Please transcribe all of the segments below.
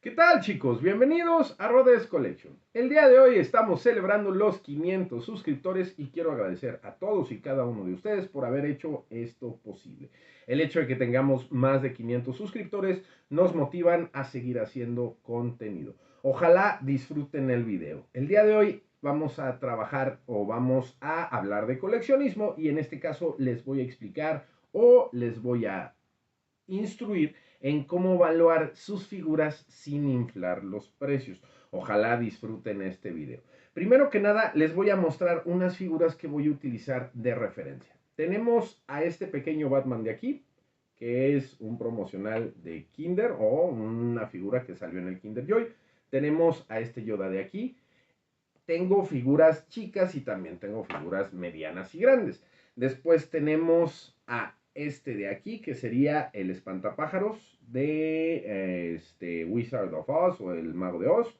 ¿Qué tal, chicos? Bienvenidos a Rhodes Collection. El día de hoy estamos celebrando los 500 suscriptores y quiero agradecer a todos y cada uno de ustedes por haber hecho esto posible. El hecho de que tengamos más de 500 suscriptores nos motivan a seguir haciendo contenido. Ojalá disfruten el video. El día de hoy vamos a trabajar o vamos a hablar de coleccionismo y en este caso les voy a explicar o les voy a instruir en cómo evaluar sus figuras sin inflar los precios. Ojalá disfruten este video. Primero que nada, les voy a mostrar unas figuras que voy a utilizar de referencia. Tenemos a este pequeño Batman de aquí, que es un promocional de Kinder o una figura que salió en el Kinder Joy. Tenemos a este Yoda de aquí. Tengo figuras chicas y también tengo figuras medianas y grandes. Después tenemos a este de aquí, que sería el espantapájaros de Wizard of Oz o el Mago de Oz.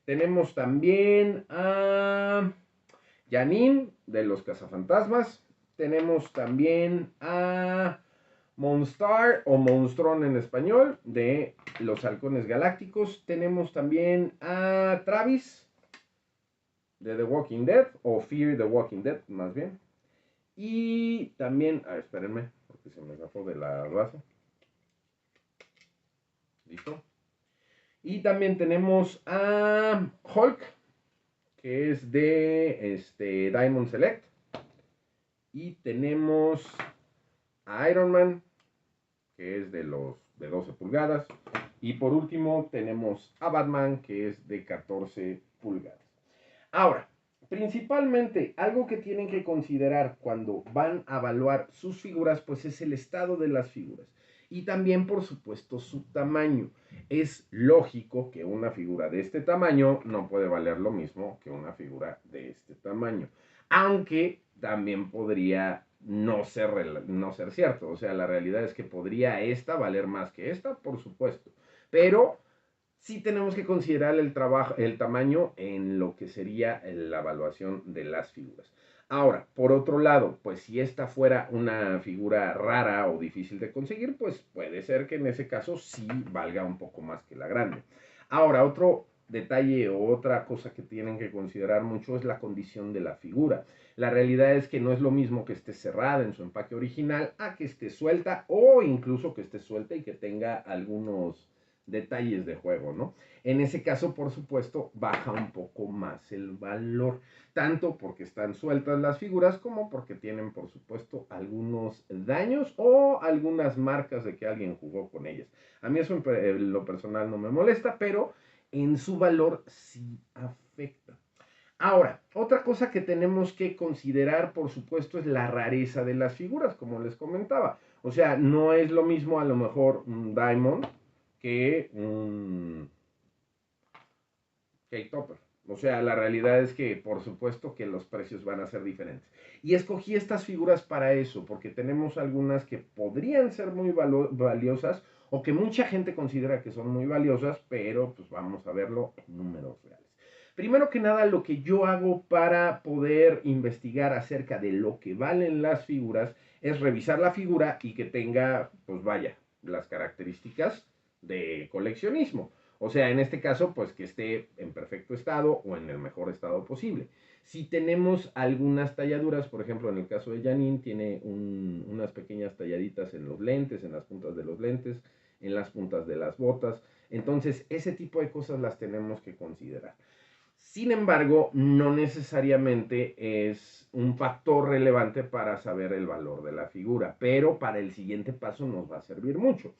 Tenemos también a Janine de los Cazafantasmas. Tenemos también a Monstar o Monstrón en español de los Halcones Galácticos. Tenemos también a Travis de The Walking Dead o Fear the Walking Dead más bien. Y también, espérenme, porque se me zafó de la raza. Listo. Y también tenemos a Hulk, que es de Diamond Select. Y tenemos a Iron Man, que es de 12 pulgadas. Y por último tenemos a Batman, que es de 14 pulgadas. Ahora, principalmente, algo que tienen que considerar cuando van a evaluar sus figuras, pues es el estado de las figuras. Y también, por supuesto, su tamaño. Es lógico que una figura de este tamaño no puede valer lo mismo que una figura de este tamaño. Aunque también podría no ser cierto. O sea, la realidad es que podría esta valer más que esta, por supuesto. Pero sí tenemos que considerar el tamaño en lo que sería la evaluación de las figuras. Ahora, por otro lado, pues si esta fuera una figura rara o difícil de conseguir, pues puede ser que en ese caso sí valga un poco más que la grande. Ahora, otro detalle o otra cosa que tienen que considerar mucho es la condición de la figura. La realidad es que no es lo mismo que esté cerrada en su empaque original a que esté suelta o incluso que esté suelta y que tenga algunos detalles de juego, ¿no? En ese caso, por supuesto, baja un poco más el valor, tanto porque están sueltas las figuras como porque tienen, por supuesto, algunos daños o algunas marcas de que alguien jugó con ellas. A mí eso en lo personal no me molesta, pero en su valor sí afecta. Ahora, otra cosa que tenemos que considerar, por supuesto, es la rareza de las figuras, como les comentaba. O sea, no es lo mismo a lo mejor un Diamond que un K-Topper. O sea, la realidad es que por supuesto que los precios van a ser diferentes. Y escogí estas figuras para eso, porque tenemos algunas que podrían ser muy valiosas o que mucha gente considera que son muy valiosas, pero pues vamos a verlo en números reales. Primero que nada, lo que yo hago para poder investigar acerca de lo que valen las figuras es revisar la figura y que tenga, pues vaya, las características de coleccionismo. O sea, en este caso, pues que esté en perfecto estado o en el mejor estado posible. Si tenemos algunas talladuras, por ejemplo, en el caso de Janine, tiene unas pequeñas talladitas en los lentes, en las puntas de los lentes, en las puntas de las botas. Entonces, ese tipo de cosas las tenemos que considerar. Sin embargo, no necesariamente es un factor relevante para saber el valor de la figura, pero para el siguiente paso nos va a servir mucho.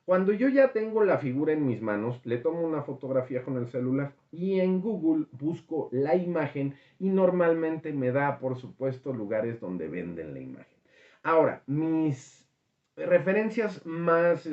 Cuando yo ya tengo la figura en mis manos, le tomo una fotografía con el celular y en Google busco la imagen y normalmente me da, por supuesto, lugares donde venden la imagen. Ahora, mis referencias más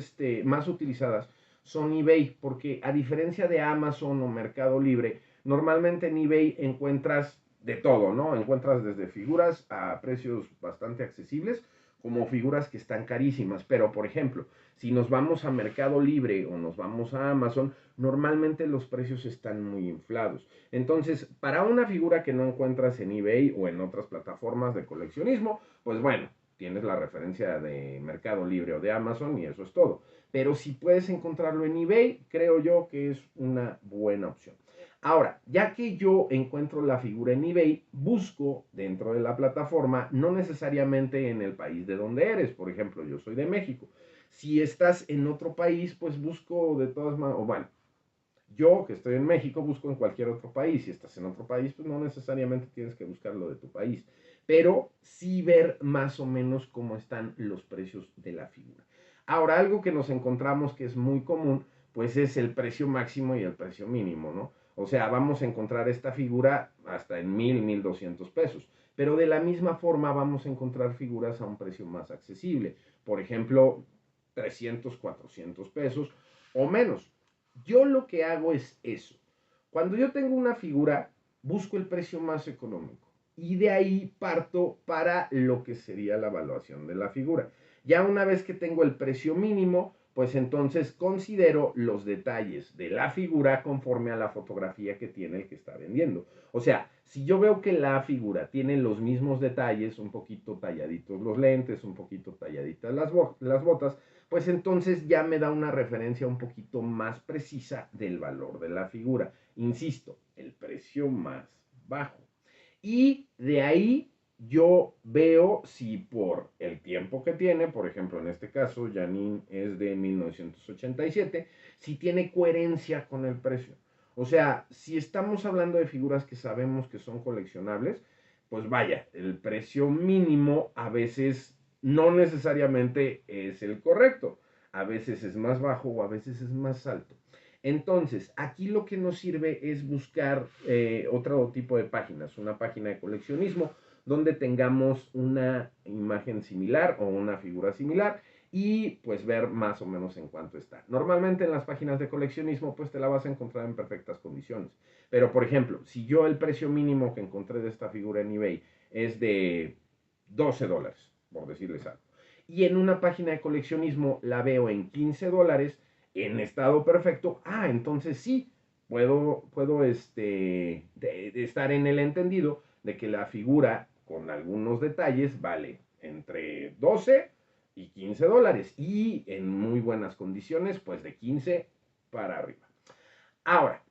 utilizadas son eBay, porque a diferencia de Amazon o Mercado Libre, normalmente en eBay encuentras de todo, ¿no? Encuentras desde figuras a precios bastante accesibles como figuras que están carísimas. Pero, por ejemplo, si nos vamos a Mercado Libre o nos vamos a Amazon, normalmente los precios están muy inflados. Entonces, para una figura que no encuentras en eBay o en otras plataformas de coleccionismo, pues bueno, tienes la referencia de Mercado Libre o de Amazon y eso es todo. Pero si puedes encontrarlo en eBay, creo yo que es una buena opción. Ahora, ya que yo encuentro la figura en eBay, busco dentro de la plataforma, no necesariamente en el país de donde eres. Por ejemplo, yo soy de México. Si estás en otro país, pues busco de todas maneras, o bueno, yo que estoy en México busco en cualquier otro país. Si estás en otro país, pues no necesariamente tienes que buscarlo de tu país. Pero sí ver más o menos cómo están los precios de la figura. Ahora, algo que nos encontramos que es muy común, pues es el precio máximo y el precio mínimo, ¿no? O sea, vamos a encontrar esta figura hasta en 1,000, 1,200 pesos. Pero de la misma forma vamos a encontrar figuras a un precio más accesible. Por ejemplo, 300, 400 pesos o menos. Yo lo que hago es eso. Cuando yo tengo una figura, busco el precio más económico y de ahí parto para lo que sería la evaluación de la figura. Ya una vez que tengo el precio mínimo, pues entonces considero los detalles de la figura conforme a la fotografía que tiene el que está vendiendo. O sea, si yo veo que la figura tiene los mismos detalles, un poquito talladitos los lentes, un poquito talladitas las botas, pues entonces ya me da una referencia un poquito más precisa del valor de la figura. Insisto, el precio más bajo. Y de ahí yo veo si por el tiempo que tiene, por ejemplo, en este caso, Janine es de 1987, si tiene coherencia con el precio. O sea, si estamos hablando de figuras que sabemos que son coleccionables, pues vaya, el precio mínimo a veces no necesariamente es el correcto. A veces es más bajo o a veces es más alto. Entonces, aquí lo que nos sirve es buscar otro tipo de páginas, una página de coleccionismo donde tengamos una imagen similar o una figura similar y pues ver más o menos en cuánto está. Normalmente en las páginas de coleccionismo pues te la vas a encontrar en perfectas condiciones. Pero por ejemplo, si yo el precio mínimo que encontré de esta figura en eBay es de $12, por decirles algo, y en una página de coleccionismo la veo en $15, en estado perfecto, entonces sí, puedo estar en el entendido de que la figura con algunos detalles vale entre 12 y $15 y en muy buenas condiciones pues de 15 para arriba. Ahora,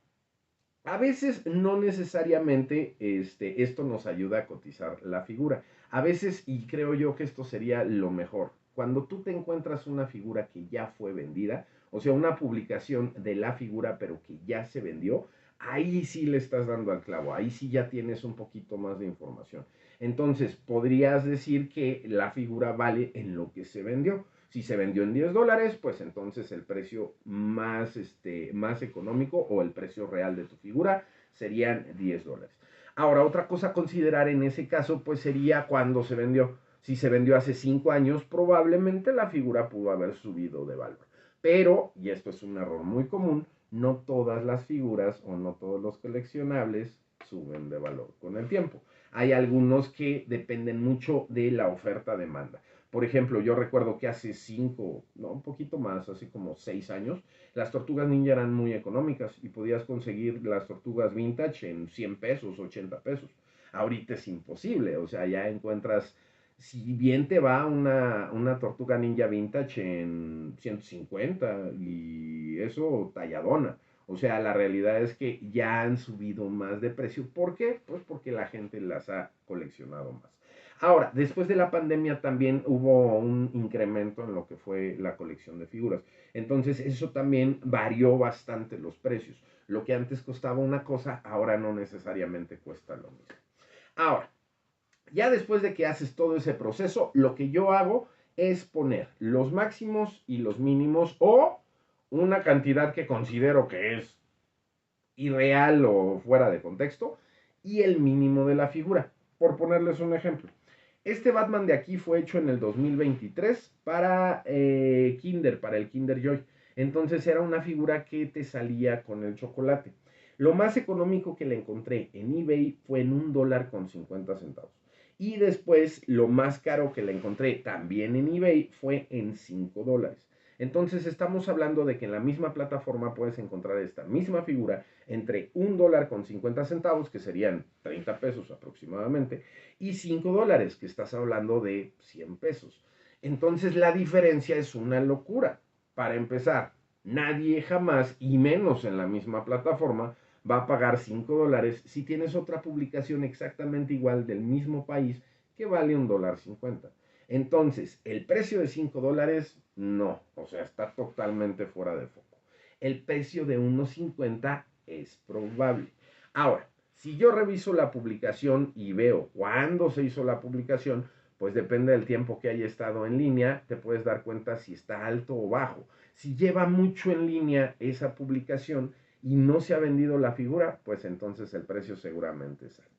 a veces no necesariamente esto nos ayuda a cotizar la figura. A veces, y creo yo que esto sería lo mejor, cuando tú te encuentras una figura que ya fue vendida, o sea, una publicación de la figura pero que ya se vendió, ahí sí le estás dando al clavo, ahí sí ya tienes un poquito más de información. Entonces, podrías decir que la figura vale en lo que se vendió. Si se vendió en $10, pues entonces el precio más económico o el precio real de tu figura serían $10. Ahora, otra cosa a considerar en ese caso, pues sería cuando se vendió. Si se vendió hace 5 años, probablemente la figura pudo haber subido de valor. Pero, y esto es un error muy común, no todas las figuras o no todos los coleccionables suben de valor con el tiempo. Hay algunos que dependen mucho de la oferta-demanda. Por ejemplo, yo recuerdo que hace 5, no, un poquito más, así como 6 años, las tortugas ninja eran muy económicas y podías conseguir las tortugas vintage en 100 pesos, 80 pesos. Ahorita es imposible, o sea, ya encuentras, si bien te va una tortuga ninja vintage en 150 y eso talladona. O sea, la realidad es que ya han subido más de precio. ¿Por qué? Pues porque la gente las ha coleccionado más. Ahora, después de la pandemia también hubo un incremento en lo que fue la colección de figuras. Entonces, eso también varió bastante los precios. Lo que antes costaba una cosa, ahora no necesariamente cuesta lo mismo. Ahora, ya después de que haces todo ese proceso, lo que yo hago es poner los máximos y los mínimos o una cantidad que considero que es irreal o fuera de contexto y el mínimo de la figura. Por ponerles un ejemplo. Este Batman de aquí fue hecho en el 2023 para Kinder, para el Kinder Joy. Entonces era una figura que te salía con el chocolate. Lo más económico que le encontré en eBay fue en $1.50. Y después lo más caro que le encontré también en eBay fue en $5. Entonces estamos hablando de que en la misma plataforma puedes encontrar esta misma figura entre $1.50, que serían 30 pesos aproximadamente, y $5, que estás hablando de 100 pesos. Entonces la diferencia es una locura. Para empezar, nadie jamás, y menos en la misma plataforma, va a pagar $5 si tienes otra publicación exactamente igual del mismo país que vale $1.50. Entonces, el precio de $5, no, o sea, está totalmente fuera de foco. El precio de 1.50 es probable. Ahora, si yo reviso la publicación y veo cuándo se hizo la publicación, pues depende del tiempo que haya estado en línea, te puedes dar cuenta si está alto o bajo. Si lleva mucho en línea esa publicación y no se ha vendido la figura, pues entonces el precio seguramente es alto.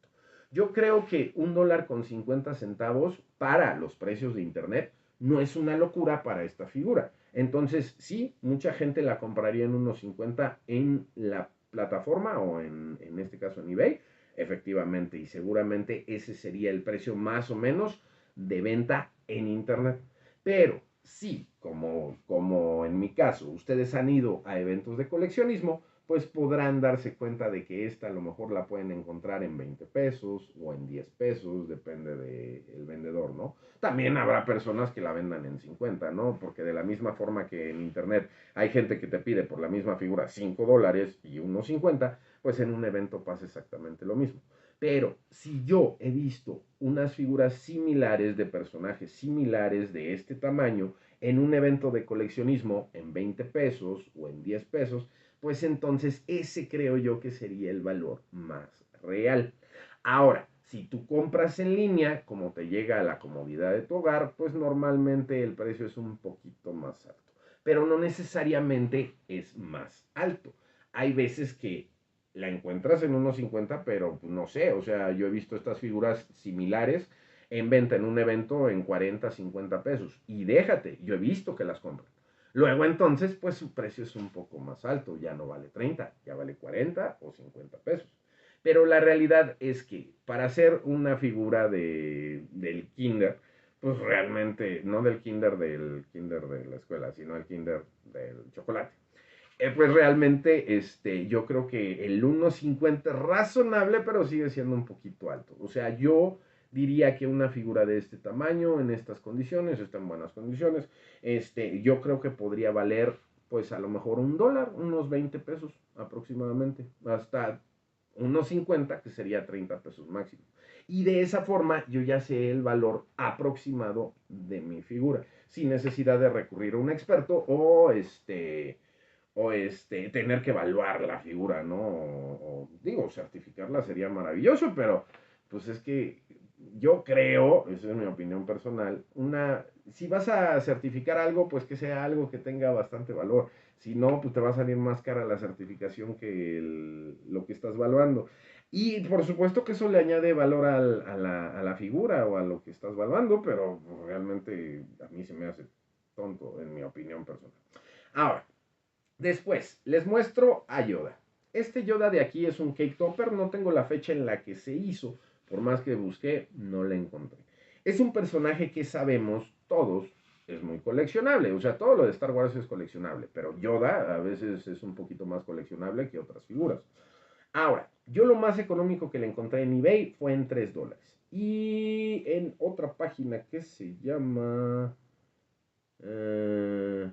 Yo creo que $1.50 para los precios de internet no es una locura para esta figura. Entonces, sí, mucha gente la compraría en 1.50 en la plataforma o en este caso en eBay, efectivamente, y seguramente ese sería el precio más o menos de venta en internet. Pero sí, como en mi caso, ustedes han ido a eventos de coleccionismo, pues podrán darse cuenta de que esta a lo mejor la pueden encontrar en 20 pesos o en 10 pesos, depende del vendedor, ¿no? También habrá personas que la vendan en 50, ¿no? Porque de la misma forma que en internet hay gente que te pide por la misma figura $5 y unos 50, pues en un evento pasa exactamente lo mismo. Pero si yo he visto unas figuras similares de personajes similares de este tamaño en un evento de coleccionismo en 20 pesos o en 10 pesos, pues entonces ese creo yo que sería el valor más real. Ahora, si tú compras en línea, como te llega a la comodidad de tu hogar, pues normalmente el precio es un poquito más alto, pero no necesariamente es más alto. Hay veces que la encuentras en unos 50, pero no sé, o sea, yo he visto estas figuras similares en venta en un evento en 40, 50 pesos. Y déjate, yo he visto que las compran. Luego entonces, pues su precio es un poco más alto, ya no vale 30, ya vale 40 o 50 pesos. Pero la realidad es que para hacer una figura del kinder, pues realmente, no del kinder de la escuela, sino el kinder del chocolate. Pues realmente yo creo que el 1.50 es razonable, pero sigue siendo un poquito alto. O sea, yo diría que una figura de este tamaño, en estas condiciones, está en buenas condiciones, yo creo que podría valer, pues a lo mejor $1, unos 20 pesos aproximadamente, hasta unos 50, que sería 30 pesos máximo. Y de esa forma yo ya sé el valor aproximado de mi figura, sin necesidad de recurrir a un experto o tener que evaluar la figura, ¿no? Digo, certificarla sería maravilloso, pero pues es que yo creo, esa es mi opinión personal, si vas a certificar algo, pues que sea algo que tenga bastante valor. Si no, pues te va a salir más cara la certificación que lo que estás valuando. Y por supuesto que eso le añade valor a la figura o a lo que estás valuando, pero pues, realmente a mí se me hace tonto, en mi opinión personal. Ahora, después, les muestro a Yoda. Este Yoda de aquí es un cake topper, no tengo la fecha en la que se hizo, por más que busqué, no la encontré. Es un personaje que sabemos todos es muy coleccionable, o sea, todo lo de Star Wars es coleccionable, pero Yoda a veces es un poquito más coleccionable que otras figuras. Ahora, yo lo más económico que le encontré en eBay fue en $3. Y en otra página que se llama... eh,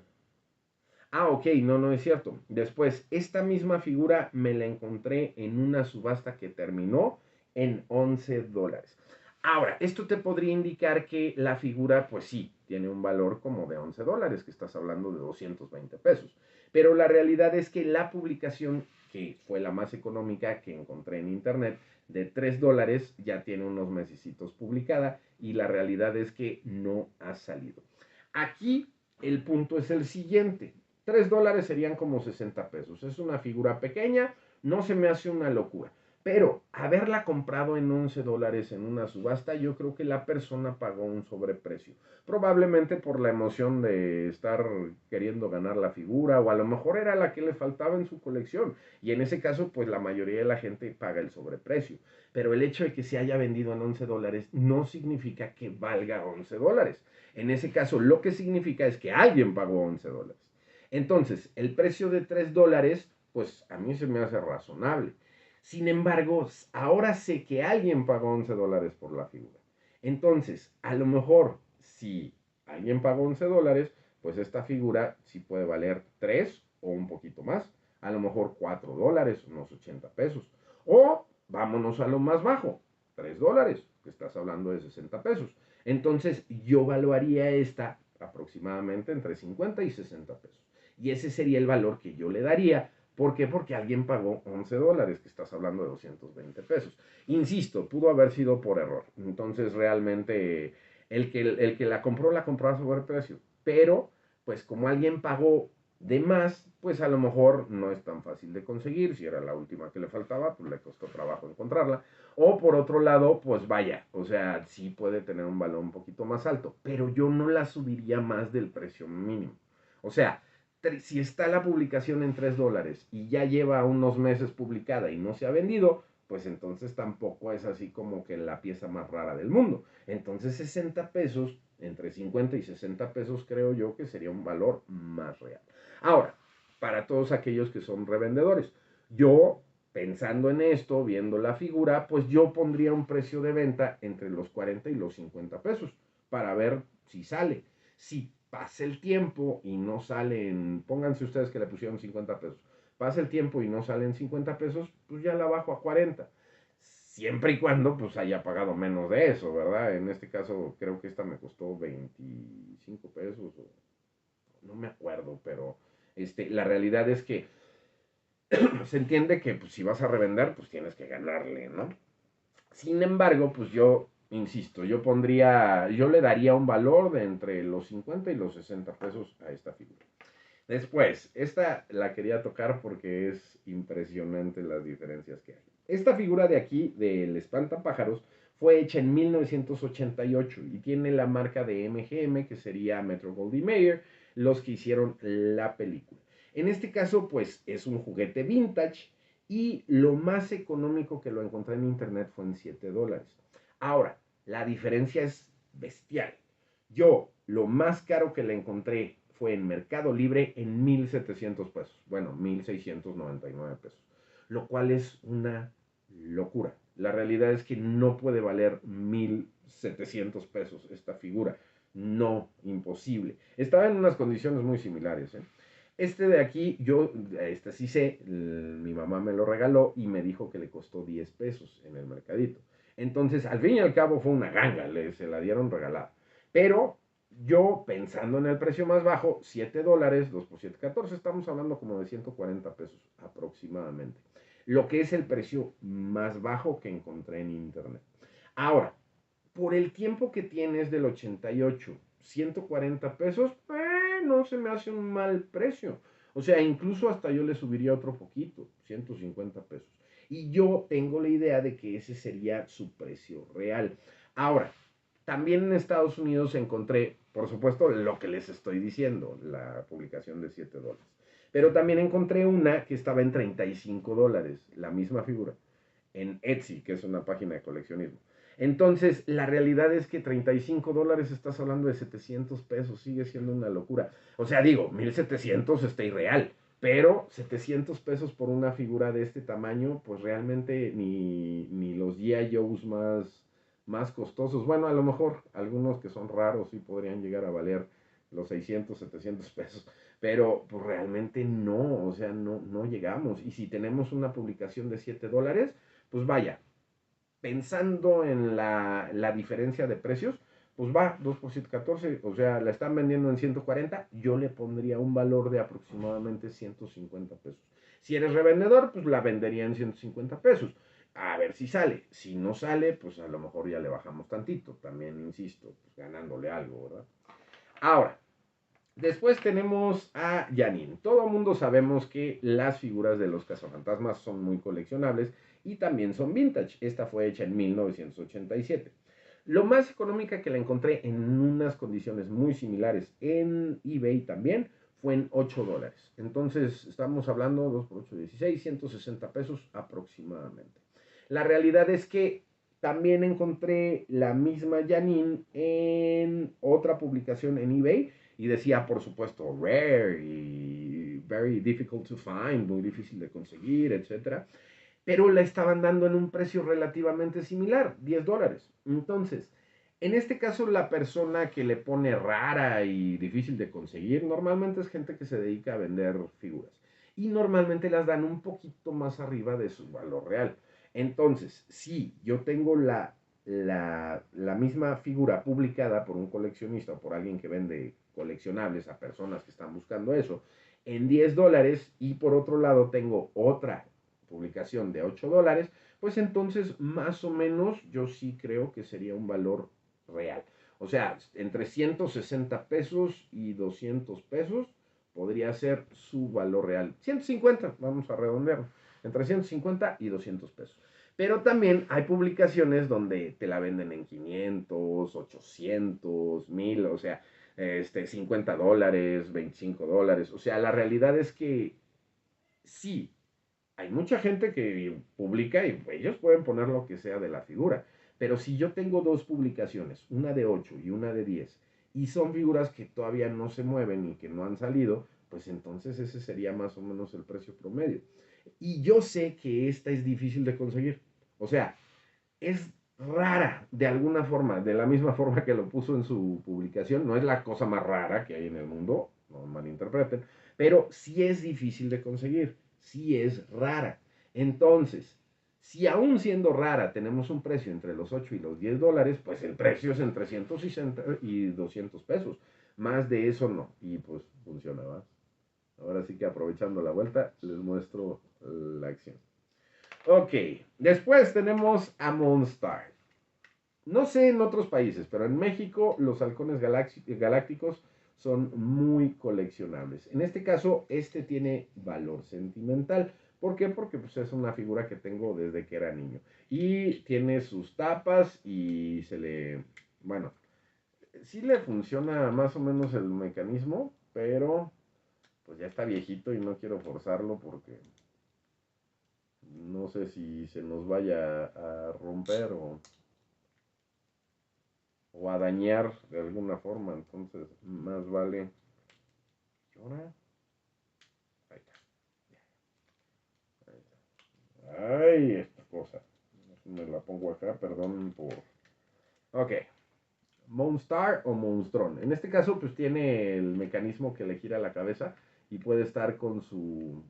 ok, no, no es cierto. Después, esta misma figura me la encontré en una subasta que terminó en $11. Ahora, esto te podría indicar que la figura, pues sí, tiene un valor como de $11, que estás hablando de 220 pesos. Pero la realidad es que la publicación, que fue la más económica que encontré en internet, de $3, ya tiene unos mesecitos publicada y la realidad es que no ha salido. Aquí el punto es el siguiente. $3 serían como 60 pesos. Es una figura pequeña, no se me hace una locura. Pero haberla comprado en $11 en una subasta, yo creo que la persona pagó un sobreprecio. Probablemente por la emoción de estar queriendo ganar la figura, o a lo mejor era la que le faltaba en su colección. Y en ese caso, pues la mayoría de la gente paga el sobreprecio. Pero el hecho de que se haya vendido en $11 no significa que valga $11. En ese caso, lo que significa es que alguien pagó $11. Entonces, el precio de $3, pues a mí se me hace razonable. Sin embargo, ahora sé que alguien pagó $11 por la figura. Entonces, a lo mejor, si alguien pagó $11, pues esta figura sí puede valer 3 o un poquito más. A lo mejor $4, unos 80 pesos. O vámonos a lo más bajo, $3, que estás hablando de 60 pesos. Entonces, yo valuaría esta aproximadamente entre 50 y 60 pesos. Y ese sería el valor que yo le daría. ¿Por qué? Porque alguien pagó $11, que estás hablando de 220 pesos. Insisto, pudo haber sido por error. Entonces, realmente, el que la compró a sobreprecio. Pero, pues como alguien pagó de más, pues a lo mejor no es tan fácil de conseguir. Si era la última que le faltaba, pues le costó trabajo encontrarla. O por otro lado, pues vaya, o sea, sí puede tener un valor un poquito más alto, pero yo no la subiría más del precio mínimo. O sea, si está la publicación en $3 y ya lleva unos meses publicada y no se ha vendido, pues entonces tampoco es así como que la pieza más rara del mundo. Entonces 60 pesos, entre 50 y 60 pesos creo yo que sería un valor más real. Ahora, para todos aquellos que son revendedores, yo pensando en esto, viendo la figura, pues yo pondría un precio de venta entre los 40 y los 50 pesos para ver si sale. Si pasa el tiempo y no salen, pónganse ustedes que le pusieron 50 pesos, pasa el tiempo y no salen 50 pesos, pues ya la bajo a 40. Siempre y cuando pues haya pagado menos de eso, ¿verdad? En este caso creo que esta me costó 25 pesos, no me acuerdo, pero la realidad es que se entiende que pues, si vas a revender, pues tienes que ganarle, ¿no? Sin embargo, pues yo, insisto, yo le daría un valor de entre los 50 y los 60 pesos a esta figura. Después, esta la quería tocar porque es impresionante las diferencias que hay. Esta figura de aquí, del espantapájaros, fue hecha en 1988 y tiene la marca de MGM, que sería Metro Goldwyn Mayer, los que hicieron la película. En este caso, pues es un juguete vintage y lo más económico que lo encontré en internet fue en $7. Ahora, la diferencia es bestial. Yo, lo más caro que le encontré fue en Mercado Libre en 1,700 pesos. Bueno, 1,699 pesos. Lo cual es una locura. La realidad es que no puede valer 1,700 pesos esta figura. No, imposible. Estaba en unas condiciones muy similares. Este de aquí, este sí sé, mi mamá me lo regaló y me dijo que le costó 10 pesos en el mercadito. Entonces, al fin y al cabo fue una ganga, se la dieron regalada. Pero yo, pensando en el precio más bajo, $7, 2 por 7, 14, estamos hablando como de 140 pesos aproximadamente. Lo que es el precio más bajo que encontré en internet. Ahora, por el tiempo que tienes del 88, 140 pesos, no se me hace un mal precio. O sea, incluso hasta yo le subiría otro poquito, 150 pesos. Y yo tengo la idea de que ese sería su precio real. Ahora, también en Estados Unidos encontré, por supuesto, lo que les estoy diciendo, la publicación de $7. Pero también encontré una que estaba en $35, la misma figura, en Etsy, que es una página de coleccionismo. Entonces, la realidad es que $35 estás hablando de 700 pesos, sigue siendo una locura. O sea, digo, 1,700 está irreal, pero 700 pesos por una figura de este tamaño, pues realmente ni los G.I. Joes más costosos. Bueno, a lo mejor algunos que son raros sí podrían llegar a valer los 600, 700 pesos, pero pues realmente no, o sea, no llegamos. Y si tenemos una publicación de $7, pues vaya, pensando en la diferencia de precios, pues va, 2 por 7, 14, o sea, la están vendiendo en 140, yo le pondría un valor de aproximadamente 150 pesos. Si eres revendedor, pues la vendería en 150 pesos. A ver si sale. Si no sale, pues a lo mejor ya le bajamos tantito. También, insisto, pues ganándole algo, ¿verdad? Ahora, Después tenemos a Janine. Todo el mundo sabemos que las figuras de los cazafantasmas son muy coleccionables y también son vintage. Esta fue hecha en 1987. Lo más económica que la encontré en unas condiciones muy similares en eBay también fue en $8. Entonces estamos hablando 2 por 8, 16, 160 pesos aproximadamente. La realidad es que también encontré la misma Janine en otra publicación en eBay y decía, por supuesto, rare y very difficult to find, muy difícil de conseguir, etcétera. Pero la estaban dando en un precio relativamente similar, $10. Entonces, en este caso, la persona que le pone rara y difícil de conseguir, normalmente es gente que se dedica a vender figuras. Y normalmente las dan un poquito más arriba de su valor real. Entonces, si yo tengo la misma figura publicada por un coleccionista o por alguien que vende coleccionables a personas que están buscando eso en $10 y por otro lado tengo otra publicación de $8, pues entonces más o menos yo sí creo que sería un valor real. O sea, entre 160 pesos y 200 pesos podría ser su valor real. 150, vamos a redondear, entre 150 y 200 pesos. Pero también hay publicaciones donde te la venden en 500, 800, 1000, o sea, $50, $25. O sea, la realidad es que sí, hay mucha gente que publica y ellos pueden poner lo que sea de la figura. Pero si yo tengo dos publicaciones, una de 8 y una de 10, y son figuras que todavía no se mueven y que no han salido, pues entonces ese sería más o menos el precio promedio. Y yo sé que esta es difícil de conseguir. O sea, es rara de alguna forma, de la misma forma que lo puso en su publicación. No es la cosa más rara que hay en el mundo, no malinterpreten, pero sí es difícil de conseguir, sí es rara. Entonces, si aún siendo rara tenemos un precio entre los 8 y los $10, pues el precio es entre 160 y 200 pesos. Más de eso no. Y pues funciona, ¿va? Ahora sí que aprovechando la vuelta, les muestro la acción. Ok, después tenemos a Monstar. No sé en otros países, pero en México los halcones galácticos son muy coleccionables. En este caso, este tiene valor sentimental. ¿Por qué? Porque pues, es una figura que tengo desde que era niño. Y tiene sus tapas y se le... Bueno, sí le funciona más o menos el mecanismo, pero pues ya está viejito y no quiero forzarlo porque no sé si se nos vaya a romper o a dañar de alguna forma. Entonces, más vale. Ahora, ahí está. Ahí está. Ay, esta cosa. Me la pongo acá, perdón por. Ok. Monstar o Monstrón. En este caso, pues tiene el mecanismo que le gira la cabeza y puede estar con su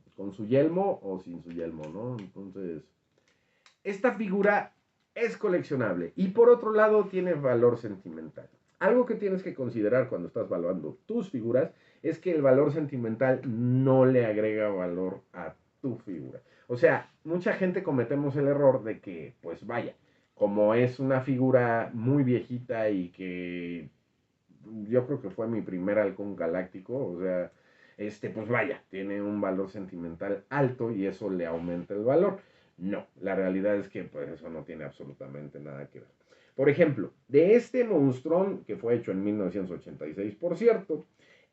yelmo o sin su yelmo, ¿no? Entonces, esta figura es coleccionable y por otro lado tiene valor sentimental. Algo que tienes que considerar cuando estás valuando tus figuras es que el valor sentimental no le agrega valor a tu figura. O sea, mucha gente cometemos el error de que, pues vaya, como es una figura muy viejita y que yo creo que fue mi primer halcón galáctico, o sea, pues vaya, tiene un valor sentimental alto y eso le aumenta el valor. No, la realidad es que pues eso no tiene absolutamente nada que ver. Por ejemplo, de este monstrón que fue hecho en 1986, por cierto,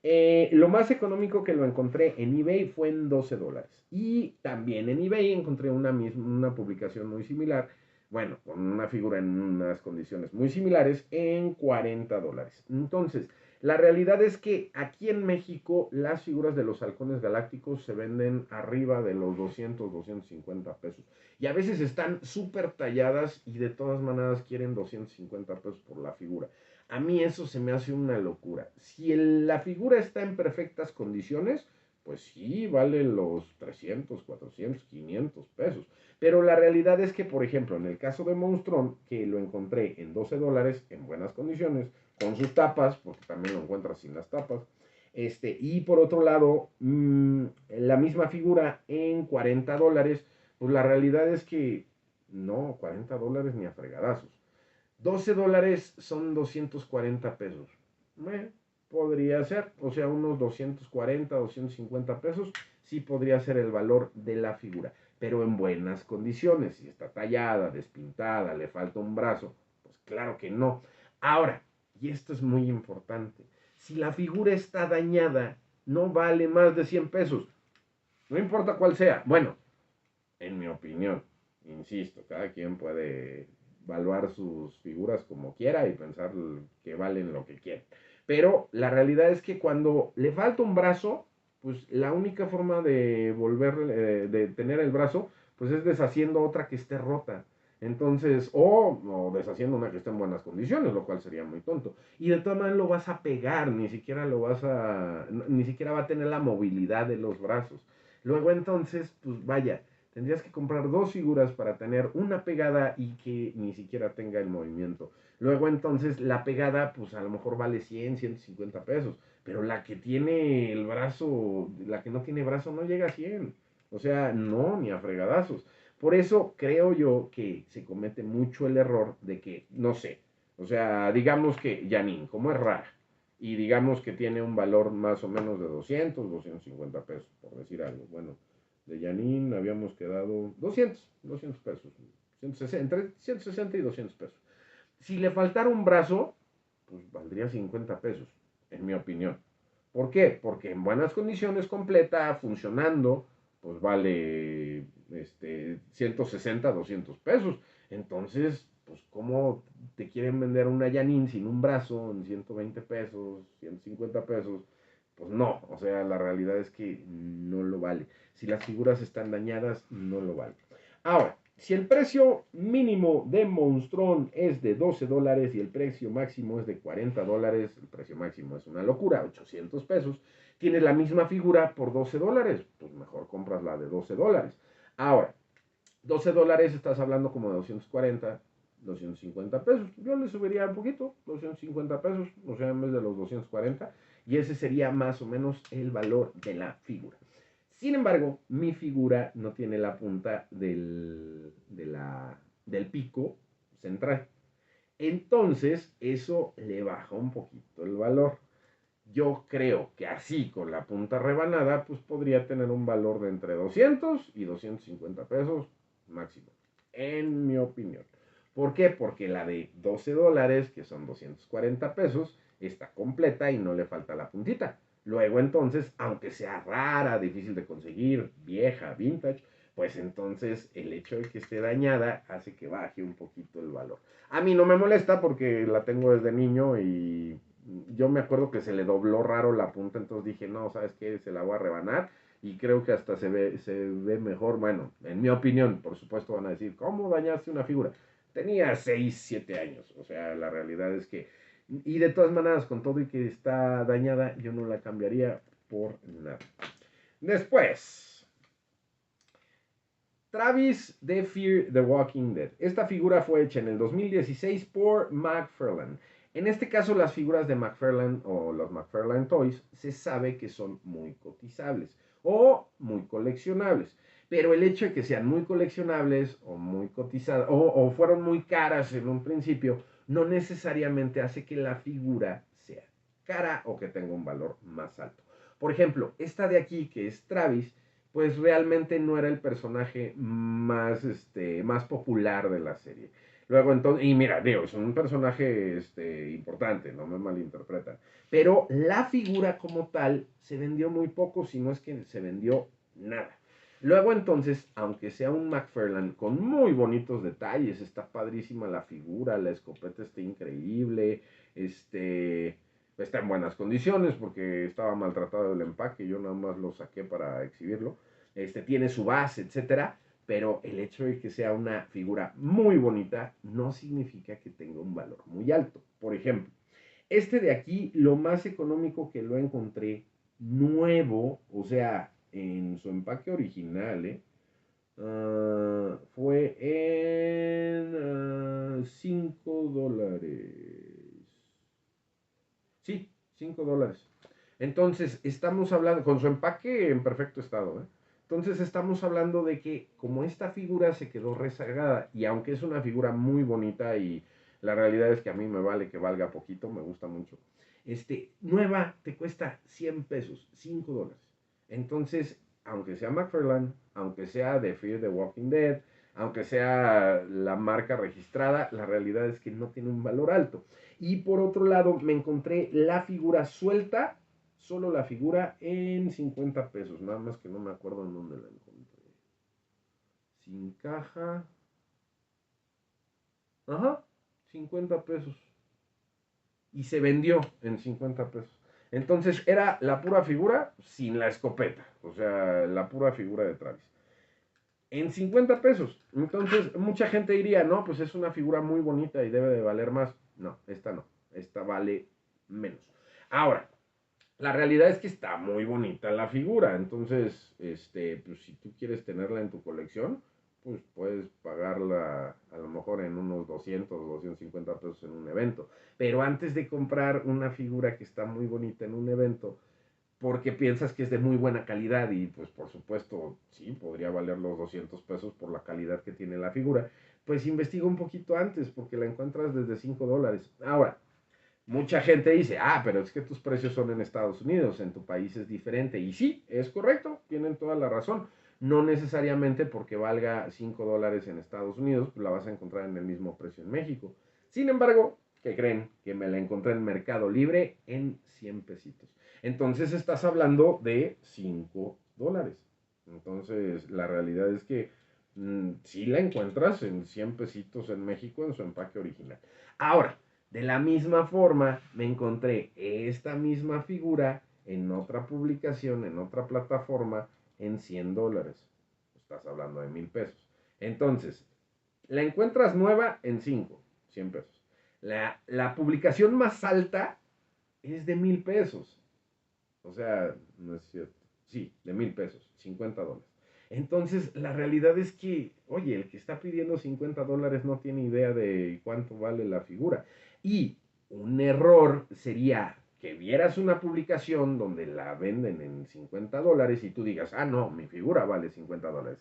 lo más económico que lo encontré en eBay fue en $12. Y también en eBay encontré una publicación muy similar, bueno, con una figura en unas condiciones muy similares en $40. Entonces, la realidad es que aquí en México las figuras de los halcones galácticos se venden arriba de los 200, 250 pesos. Y a veces están súper talladas y de todas maneras quieren 250 pesos por la figura. A mí eso se me hace una locura. Si la figura está en perfectas condiciones, pues sí, vale los 300, 400, 500 pesos. Pero la realidad es que, por ejemplo, en el caso de Monstrón, que lo encontré en $12 en buenas condiciones, con sus tapas, porque también lo encuentras sin las tapas, y por otro lado, la misma figura en $40, pues la realidad es que no, $40 ni a fregadazos. $12 son 240 pesos. podría ser, o sea, unos 240, 250 pesos, sí podría ser el valor de la figura, pero en buenas condiciones. Si está tallada, despintada, le falta un brazo, pues claro que no. Ahora, y esto es muy importante, si la figura está dañada, no vale más de 100 pesos, no importa cuál sea. Bueno, en mi opinión, insisto, cada quien puede evaluar sus figuras como quiera y pensar que valen lo que quieren. Pero la realidad es que cuando le falta un brazo, pues la única forma de volver, de tener el brazo, pues es deshaciendo otra que esté rota. Entonces, o deshaciendo una que esté en buenas condiciones, lo cual sería muy tonto. Y de todas maneras lo vas a pegar, ni siquiera lo vas a, ni siquiera va a tener la movilidad de los brazos. Luego entonces, pues vaya, tendrías que comprar dos figuras para tener una pegada y que ni siquiera tenga el movimiento. Luego entonces la pegada pues a lo mejor vale 100, 150 pesos, pero la que tiene el brazo, la que no tiene brazo no llega a 100. O sea, no, ni a fregadazos. Por eso creo yo que se comete mucho el error de que, no sé, o sea, digamos que Janine, como es rara, y digamos que tiene un valor más o menos de 200, 250 pesos, por decir algo. Bueno, de Janine habíamos quedado 200 pesos, 160, entre 160 y 200 pesos. Si le faltara un brazo, pues valdría 50 pesos, en mi opinión. ¿Por qué? Porque en buenas condiciones, completa, funcionando, pues vale 160, 200 pesos. Entonces, pues, ¿cómo te quieren vender una Janine sin un brazo en 120 pesos, 150 pesos? Pues no, o sea, la realidad es que no lo vale. Si las figuras están dañadas, no lo vale. Ahora, si el precio mínimo de Monstrón es de 12 dólares y el precio máximo es de 40 dólares, el precio máximo es una locura, 800 pesos, tienes la misma figura por 12 dólares, pues mejor compras la de 12 dólares. Ahora, 12 dólares estás hablando como de 240, 250 pesos. Yo le subiría un poquito, 250 pesos, o sea, en vez de los 240, y ese sería más o menos el valor de la figura. Sin embargo, mi figura no tiene la punta del pico central. Entonces, eso le baja un poquito el valor. Yo creo que así, con la punta rebanada, pues podría tener un valor de entre 200 y 250 pesos máximo, en mi opinión. ¿Por qué? Porque la de 12 dólares, que son 240 pesos, está completa y no le falta la puntita. Luego entonces, aunque sea rara, difícil de conseguir, vieja, vintage, pues entonces el hecho de que esté dañada hace que baje un poquito el valor. A mí no me molesta porque la tengo desde niño y yo me acuerdo que se le dobló raro la punta, entonces dije, no, ¿sabes qué? Se la voy a rebanar y creo que hasta se ve mejor. Bueno, en mi opinión, por supuesto van a decir, ¿cómo dañaste una figura? Tenía 6 7 años, o sea, la realidad es que, y de todas maneras, con todo y que está dañada, yo no la cambiaría por nada. Después, Travis de Fear the Walking Dead. Esta figura fue hecha en el 2016 por McFarlane. En este caso, las figuras de McFarlane o los McFarlane Toys se sabe que son muy cotizables o muy coleccionables. Pero el hecho de que sean muy coleccionables o muy cotizadas o fueron muy caras en un principio, no necesariamente hace que la figura sea cara o que tenga un valor más alto. Por ejemplo, esta de aquí, que es Travis, pues realmente no era el personaje más popular de la serie. Luego entonces, y mira, digo, es un personaje importante, no me malinterpretan. Pero la figura como tal se vendió muy poco, si no es que se vendió nada. Luego entonces, aunque sea un McFarlane con muy bonitos detalles, está padrísima la figura, la escopeta está increíble, está en buenas condiciones porque estaba maltratado el empaque, yo nada más lo saqué para exhibirlo. Tiene su base, etcétera, pero el hecho de que sea una figura muy bonita no significa que tenga un valor muy alto. Por ejemplo, este de aquí, lo más económico que lo encontré nuevo, o sea, en su empaque original, fue en 5 dólares. Sí, 5 dólares. Entonces, estamos hablando, con su empaque en perfecto estado, ¿eh? Entonces, estamos hablando de que como esta figura se quedó rezagada, y aunque es una figura muy bonita y la realidad es que a mí me vale que valga poquito, me gusta mucho, Nueva te cuesta 100 pesos, 5 dólares. Entonces, aunque sea McFarlane, aunque sea de Fear the Walking Dead, aunque sea la marca registrada, la realidad es que no tiene un valor alto. Y por otro lado, me encontré la figura suelta, solo la figura en 50 pesos, nada más que no me acuerdo en dónde la encontré. Sin caja. Ajá, 50 pesos. Y se vendió en 50 pesos. Entonces era la pura figura sin la escopeta. O sea, la pura figura de Travis. En 50 pesos. Entonces, mucha gente diría, no, pues es una figura muy bonita y debe de valer más. No, esta no. Esta vale menos. Ahora, la realidad es que está muy bonita la figura. Entonces, pues si tú quieres tenerla en tu colección, pues puedes pagarla a lo mejor en unos 200 o 250 pesos en un evento. Pero antes de comprar una figura que está muy bonita en un evento, porque piensas que es de muy buena calidad y pues por supuesto sí, podría valer los 200 pesos por la calidad que tiene la figura, pues investiga un poquito antes porque la encuentras desde 5 dólares. Ahora, mucha gente dice, ah, pero es que tus precios son en Estados Unidos, en tu país es diferente. Y sí, es correcto, tienen toda la razón. No necesariamente porque valga 5 dólares en Estados Unidos, pues la vas a encontrar en el mismo precio en México. Sin embargo, ¿qué creen? Que me la encontré en Mercado Libre en 100 pesitos. Entonces estás hablando de 5 dólares. Entonces la realidad es que sí la encuentras en 100 pesitos en México en su empaque original. Ahora, de la misma forma, me encontré esta misma figura en otra publicación, en otra plataforma, en 100 dólares. Estás hablando de 1000 pesos. Entonces, la encuentras nueva en 5, 100 pesos. La publicación más alta es de 1000 pesos. O sea, no es cierto. Sí, de 1000 pesos, 50 dólares. Entonces, la realidad es que, oye, el que está pidiendo 50 dólares no tiene idea de cuánto vale la figura. Y un error sería que vieras una publicación donde la venden en 50 dólares y tú digas, ah, no, mi figura vale 50 dólares.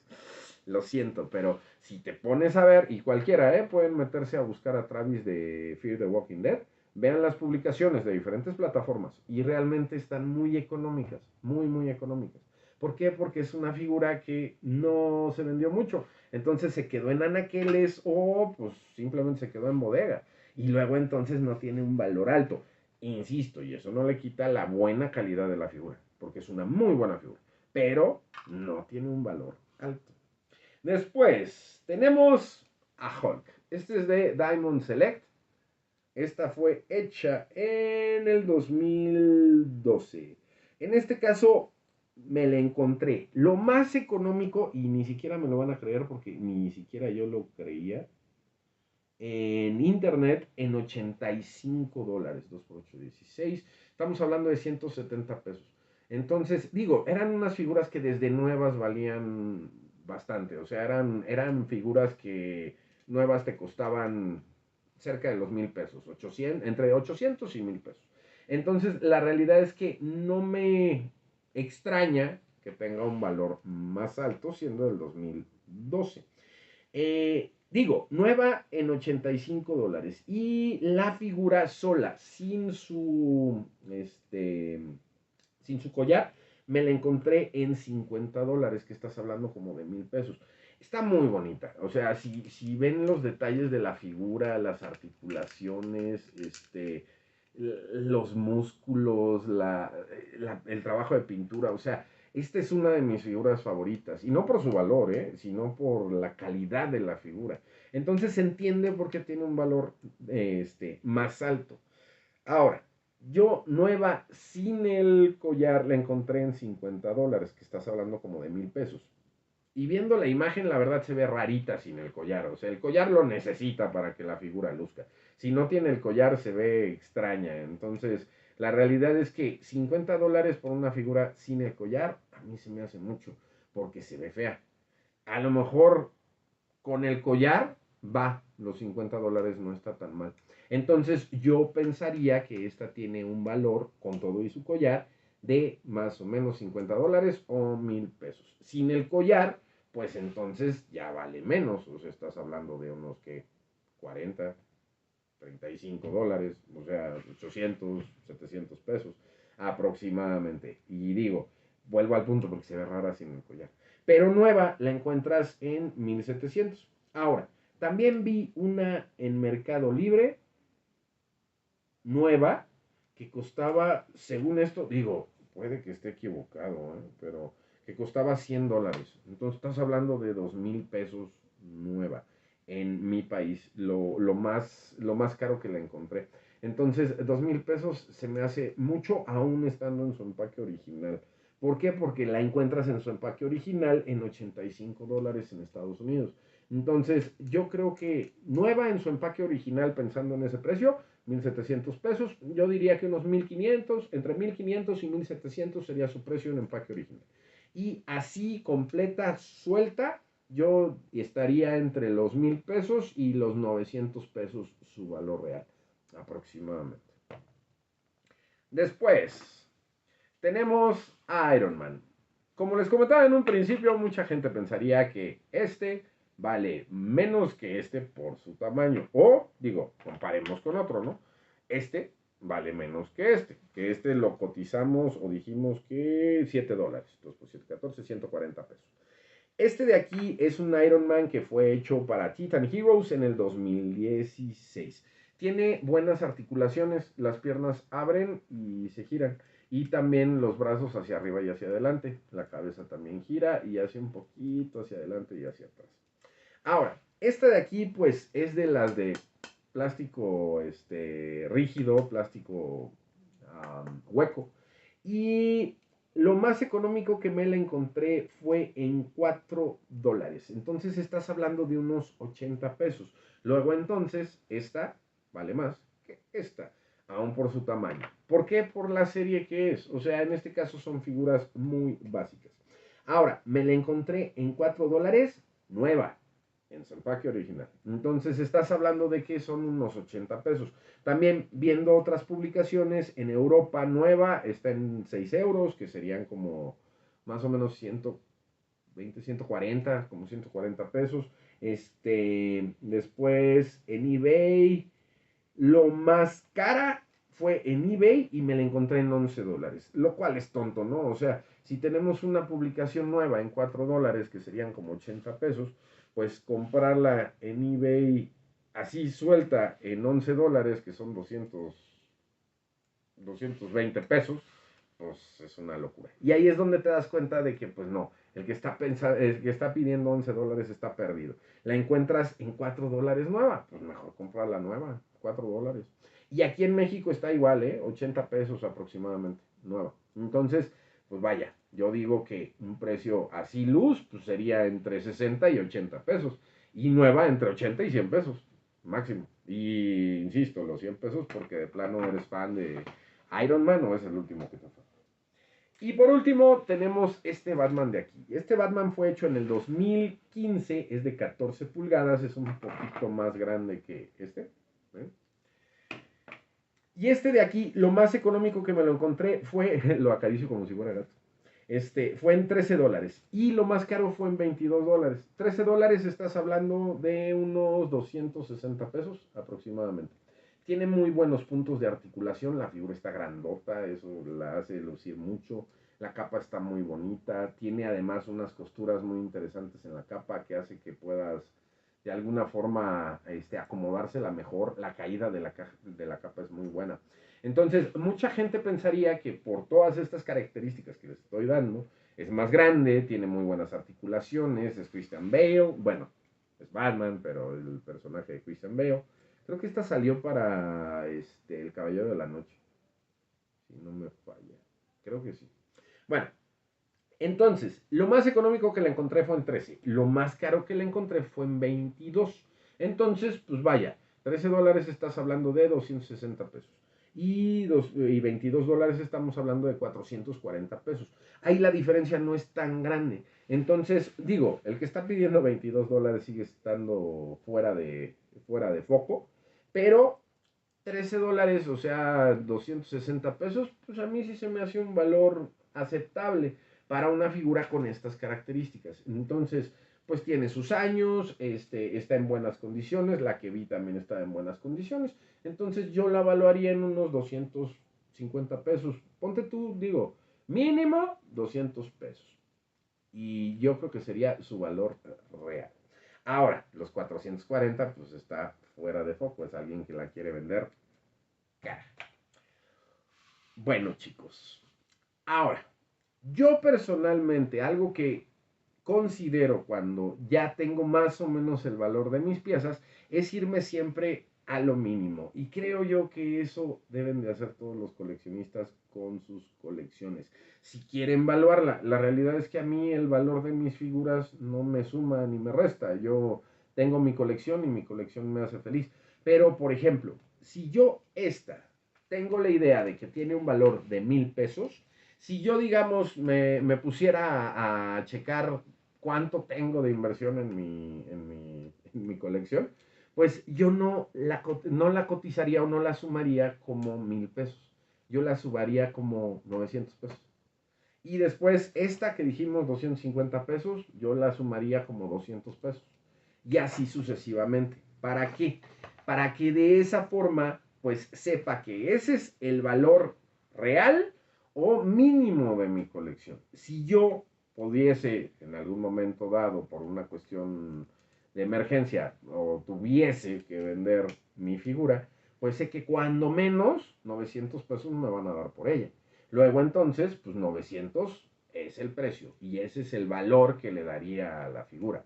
Lo siento, pero si te pones a ver, y cualquiera, pueden meterse a buscar a Travis de Fear the Walking Dead, vean las publicaciones de diferentes plataformas y realmente están muy económicas, muy, muy económicas. ¿Por qué? Porque es una figura que no se vendió mucho. Entonces se quedó en anaqueles o pues simplemente se quedó en bodega. Y luego entonces no tiene un valor alto. Insisto, y eso no le quita la buena calidad de la figura, porque es una muy buena figura. Pero no tiene un valor alto. Después tenemos a Hulk. Este es de Diamond Select. Esta fue hecha en el 2012. En este caso me la encontré lo más económico y ni siquiera me lo van a creer porque ni siquiera yo lo creía. En internet en 85 dólares, 2 por 8, 16. Estamos hablando de 170 pesos. Entonces, digo, eran unas figuras que desde nuevas valían bastante. O sea, eran figuras que nuevas te costaban cerca de los 1000 pesos, 800, entre 800 y 1000 pesos. Entonces, la realidad es que no me extraña que tenga un valor más alto siendo del 2012. Digo, nueva en 85 dólares. Y la figura sola, sin su collar, me la encontré en 50 dólares, que estás hablando como de 1000 pesos. Está muy bonita. O sea, si ven los detalles de la figura, las articulaciones, los músculos, el trabajo de pintura, o sea, esta es una de mis figuras favoritas. Y no por su valor, sino por la calidad de la figura. Entonces se entiende por qué tiene un valor más alto. Ahora, yo nueva sin el collar la encontré en 50 dólares, que estás hablando como de 1000 pesos. Y viendo la imagen, la verdad se ve rarita sin el collar. O sea, el collar lo necesita para que la figura luzca. Si no tiene el collar, se ve extraña. Entonces, la realidad es que 50 dólares por una figura sin el collar, a mí se me hace mucho, porque se ve fea. A lo mejor con el collar va, los 50 dólares no está tan mal. Entonces, yo pensaría que esta tiene un valor con todo y su collar de más o menos 50 dólares o 1000 pesos. Sin el collar, pues entonces ya vale menos. O sea, estás hablando de unos que 40. $35, o sea, 800, 700 pesos aproximadamente. Y digo, vuelvo al punto porque se ve rara sin el collar. Pero nueva la encuentras en 1700. Ahora, también vi una en Mercado Libre, nueva, que costaba, según esto, digo, puede que esté equivocado, pero que costaba $100. Entonces estás hablando de 2,000 pesos nueva en mi país, lo más caro que la encontré. Entonces, 2,000 pesos se me hace mucho aún estando en su empaque original. ¿Por qué? Porque la encuentras en su empaque original en $85 en Estados Unidos. Entonces, yo creo que nueva en su empaque original, pensando en ese precio, 1,700 pesos. Yo diría que unos 1,500, entre 1,500 y 1,700 sería su precio en empaque original. Y así completa, suelta, yo estaría entre los 1,000 pesos y los 900 pesos su valor real, aproximadamente. Después, tenemos a Iron Man. Como les comentaba en un principio, mucha gente pensaría que este vale menos que este por su tamaño. O, digo, comparemos con otro, ¿no? Este vale menos que este lo cotizamos o dijimos que $7. 2 por 7, 14, 140 pesos. Este de aquí es un Iron Man que fue hecho para Titan Heroes en el 2016. Tiene buenas articulaciones, las piernas abren y se giran. Y también los brazos hacia arriba y hacia adelante. La cabeza también gira y hace un poquito hacia adelante y hacia atrás. Ahora, esta de aquí pues es de las de plástico rígido, plástico hueco. Y lo más económico que me la encontré fue en $4. Entonces estás hablando de unos 80 pesos. Luego entonces, esta vale más que esta, aún por su tamaño. ¿Por qué? Por la serie que es. O sea, en este caso son figuras muy básicas. Ahora, me la encontré en $4 nueva, en su empaque original. Entonces estás hablando de que son unos 80 pesos. También viendo otras publicaciones, en Europa nueva está en 6 euros, que serían como más o menos 120, 140, como 140 pesos. Después en eBay, lo más cara fue en eBay y me la encontré en $11, lo cual es tonto, ¿no? O sea, si tenemos una publicación nueva en $4, que serían como 80 pesos, pues comprarla en eBay así suelta en $11, que son 220 pesos, pues es una locura. Y ahí es donde te das cuenta de que, pues no, el que está pidiendo $11 está perdido. La encuentras en $4 nueva, pues mejor comprar la nueva, $4. Y aquí en México está igual, 80 pesos aproximadamente, nueva. Entonces, pues vaya, yo digo que un precio así luz, pues sería entre 60 y 80 pesos. Y nueva entre 80 y 100 pesos, máximo. Y insisto, los 100 pesos porque de plano eres fan de Iron Man o es el último que te falta. Y por último tenemos este Batman de aquí. Este Batman fue hecho en el 2015, es de 14 pulgadas, es un poquito más grande que este. ¿eh? Y este de aquí, lo más económico que me lo encontré fue, lo acaricio como si fuera gato, fue en $13. Y lo más caro fue en $22. $13 estás hablando de unos 260 pesos aproximadamente. Tiene muy buenos puntos de articulación, la figura está grandota, eso la hace lucir mucho. La capa está muy bonita, tiene además unas costuras muy interesantes en la capa que hace que puedas de alguna forma acomodársela mejor. La caída de la capa es muy buena. Entonces, mucha gente pensaría que por todas estas características que les estoy dando, es más grande, tiene muy buenas articulaciones, es Christian Bale, bueno, es Batman, pero el personaje de Christian Bale. Creo que esta salió para El Caballero de la Noche, si no me falla. Creo que sí. Bueno, entonces, lo más económico que la encontré fue en 13. Lo más caro que la encontré fue en 22. Entonces, pues vaya, $13 estás hablando de 260 pesos. Y $22 estamos hablando de 440 pesos. Ahí la diferencia no es tan grande. Entonces, digo, el que está pidiendo $22 sigue estando fuera de foco. Pero $13, o sea, 260 pesos, pues a mí sí se me hace un valor aceptable para una figura con estas características. Entonces, pues tiene sus años, está en buenas condiciones, la que vi también está en buenas condiciones, entonces yo la evaluaría en unos 250 pesos. Ponte tú, digo, mínimo 200 pesos. Y yo creo que sería su valor real. Ahora, los 440, pues está fuera de foco, es alguien que la quiere vender cara. Bueno, chicos, ahora, yo personalmente, algo que considero cuando ya tengo más o menos el valor de mis piezas, es irme siempre a lo mínimo. Y creo yo que eso deben de hacer todos los coleccionistas con sus colecciones. Si quieren valuarla, la realidad es que a mí el valor de mis figuras no me suma ni me resta. Yo tengo mi colección y mi colección me hace feliz. Pero, por ejemplo, si yo tengo la idea de que tiene un valor de 1000 pesos, si yo, digamos, me pusiera a checar cuánto tengo de inversión en mi colección, pues yo no la cotizaría o no la sumaría como 1000 pesos. Yo la sumaría como 900 pesos. Y después esta que dijimos 250 pesos, yo la sumaría como 200 pesos. Y así sucesivamente. ¿Para qué? Para que de esa forma pues sepa que ese es el valor real o mínimo de mi colección. Si yo pudiese en algún momento dado por una cuestión de emergencia o tuviese que vender mi figura, pues sé que cuando menos 900 pesos me van a dar por ella. Luego entonces, pues 900 es el precio y ese es el valor que le daría a la figura.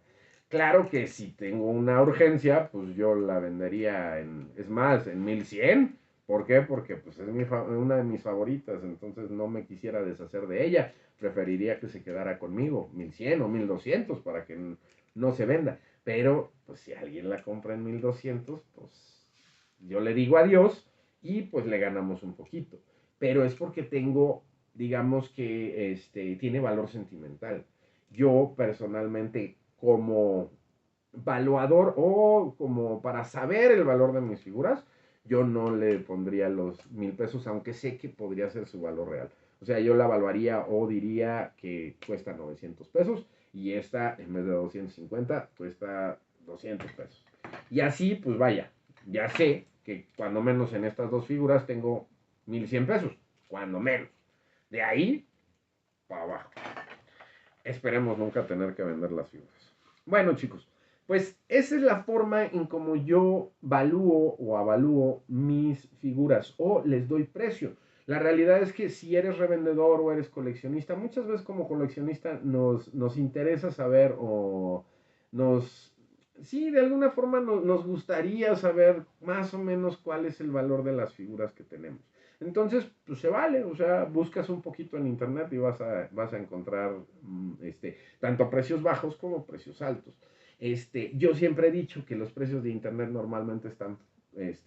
Claro que si tengo una urgencia, pues yo la vendería es más, en 1100. ¿Por qué? Porque pues es una de mis favoritas, entonces no me quisiera deshacer de ella. Preferiría que se quedara conmigo, 1100 o 1200 para que no se venda. Pero pues si alguien la compra en 1200, pues yo le digo adiós y pues le ganamos un poquito. Pero es porque tengo, digamos que tiene valor sentimental. Yo personalmente como valuador o como para saber el valor de mis figuras, yo no le pondría los 1000 pesos, aunque sé que podría ser su valor real. O sea, yo la evaluaría o diría que cuesta 900 pesos y esta, en vez de 250, cuesta 200 pesos. Y así, pues vaya, ya sé que cuando menos en estas dos figuras tengo 1100 pesos, cuando menos. De ahí para abajo. Esperemos nunca tener que vender las figuras. Bueno, chicos, pues esa es la forma en como yo valúo o avalúo mis figuras o les doy precio. La realidad es que si eres revendedor o eres coleccionista, muchas veces como coleccionista nos interesa saber o nos... Sí, de alguna forma nos gustaría saber más o menos cuál es el valor de las figuras que tenemos. Entonces, pues se vale, o sea, buscas un poquito en internet y vas a encontrar tanto precios bajos como precios altos. Yo siempre he dicho que los precios de internet normalmente están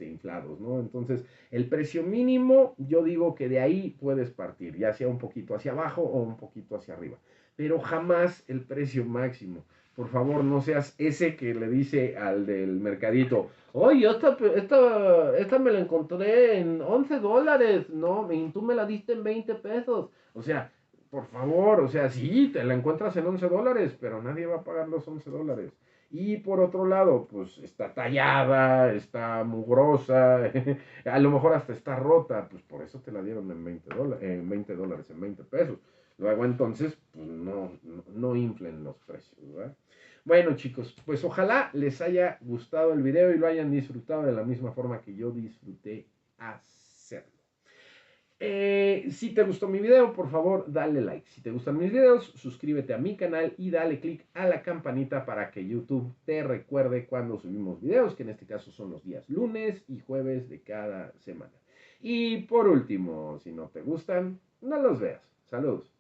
inflados, ¿no? Entonces, el precio mínimo, yo digo que de ahí puedes partir, ya sea un poquito hacia abajo o un poquito hacia arriba, pero jamás el precio máximo. Por favor, no seas ese que le dice al del mercadito, oye, esta me la encontré en $11, ¿no? Y tú me la diste en 20 pesos. O sea, por favor, o sea, sí, te la encuentras en $11, pero nadie va a pagar los $11. Y por otro lado, pues está tallada, está mugrosa, a lo mejor hasta está rota, pues por eso te la dieron en $20, en 20 pesos. Luego entonces, pues no inflen los precios, ¿verdad? Bueno, chicos, pues ojalá les haya gustado el video y lo hayan disfrutado de la misma forma que yo disfruté hacerlo. Si te gustó mi video, por favor, dale like. Si te gustan mis videos, suscríbete a mi canal y dale click a la campanita para que YouTube te recuerde cuando subimos videos, que en este caso son los días lunes y jueves de cada semana. Y por último, si no te gustan, no los veas. Saludos.